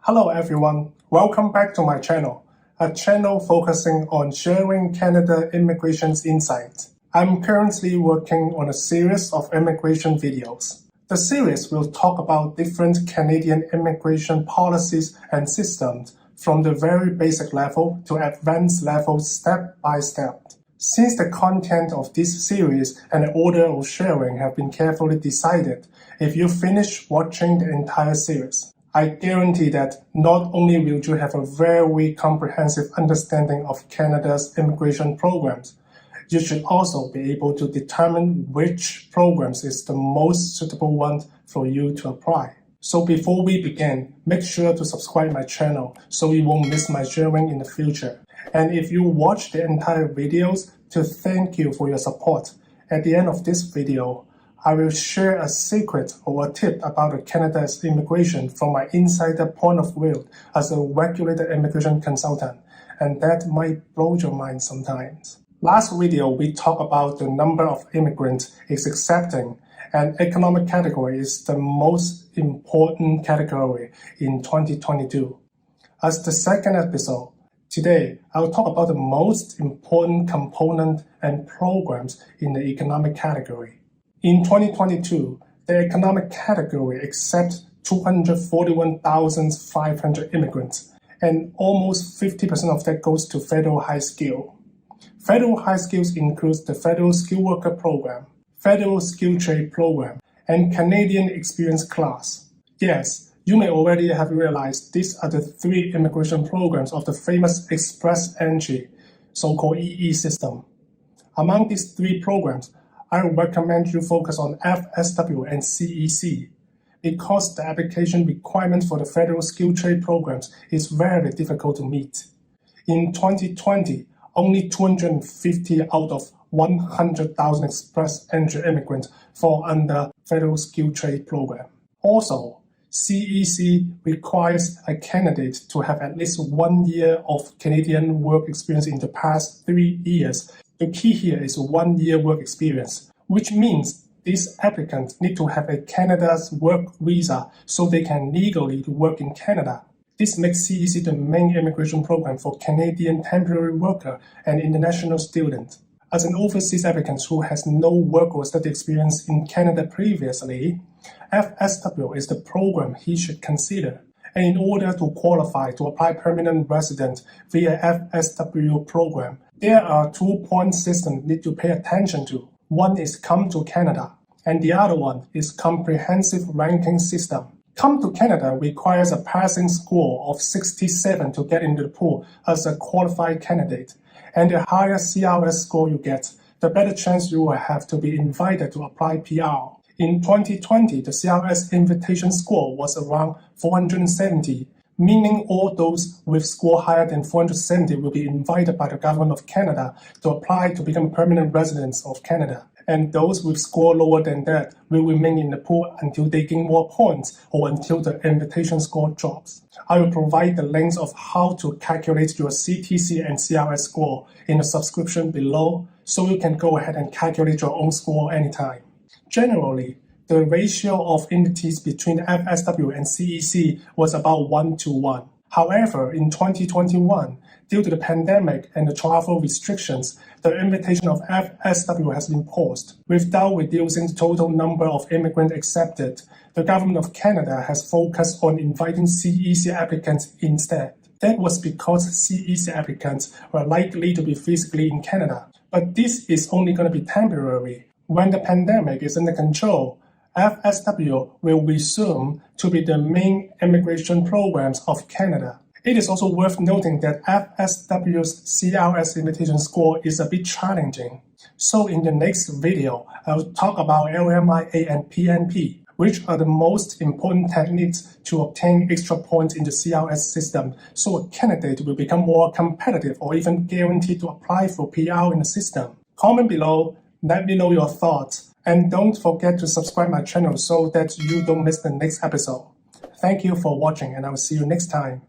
Hello everyone, welcome back to my channel, a channel focusing on sharing Canada immigration insights. I'm currently working on a series of immigration videos. The series will talk about different Canadian immigration policies and systems from the very basic level to advanced level step by step. Since the content of this series and the order of sharing have been carefully decided, if you finish watching the entire series, I guarantee that not only will you have a very comprehensive understanding of Canada's immigration programs, you should also be able to determine which programs is the most suitable one for you to apply. So before we begin, make sure to subscribe my channel so you won't miss my sharing in the future. And if you watch the entire videos, to thank you for your support. At the end of this video, I will share a secret or a tip about Canada's immigration from my insider point of view as a regulated immigration consultant, and that might blow your mind sometimes. Last video, we talked about the number of immigrants is accepting, and economic category is the most important category in 2022. As the second episode, today, I'll talk about the most important component and programs in the economic category. In 2022, the economic category accepts 241,500 immigrants, and almost 50% of that goes to federal high skill. Federal high skills includes the Federal Skilled Worker Program, Federal Skilled Trade Program, and Canadian Experience Class. Yes, you may already have realized these are the three immigration programs of the famous Express Entry, so-called EE system. Among these three programs, I recommend you focus on FSW and CEC because the application requirement for the Federal Skilled Trade programs is very difficult to meet. In 2020, only 250 out of 100,000 Express Entry immigrants fall under Federal Skilled Trade program. Also, CEC requires a candidate to have at least 1 year of Canadian work experience in the past 3 years. The key here is 1 year work experience, which means these applicants need to have a Canada's work visa so they can legally work in Canada. This makes CEC the main immigration program for Canadian temporary worker and international students. As an overseas applicant who has no work or study experience in Canada previously, FSW is the program he should consider. And in order to qualify to apply permanent resident via FSW program, there are 2-point systems need to pay attention to. One is Come to Canada, and the other one is Comprehensive Ranking System. Come to Canada requires a passing score of 67 to get into the pool as a qualified candidate. And the higher CRS score you get, the better chance you will have to be invited to apply PR. In 2020, the CRS invitation score was around 470, meaning all those with score higher than 470 will be invited by the government of Canada to apply to become permanent residents of Canada. And those with score lower than that will remain in the pool until they gain more points or until the invitation score drops. I will provide the links of how to calculate your CTC and CRS score in the subscription below, so you can go ahead and calculate your own score anytime. Generally, the ratio of invitees between FSW and CEC was about 1-to-1. However, in 2021, due to the pandemic and the travel restrictions, the invitation of FSW has been paused. Without reducing the total number of immigrants accepted, the government of Canada has focused on inviting CEC applicants instead. That was because CEC applicants were likely to be physically in Canada. But this is only going to be temporary. When the pandemic is under control, FSW will resume to be the main immigration programs of Canada. It is also worth noting that FSW's CRS invitation score is a bit challenging. So in the next video, I'll talk about LMIA and PNP, which are the most important techniques to obtain extra points in the CRS system so a candidate will become more competitive or even guaranteed to apply for PR in the system. Comment below, let me know your thoughts. And don't forget to subscribe my channel so that you don't miss the next episode. Thank you for watching, and I will see you next time.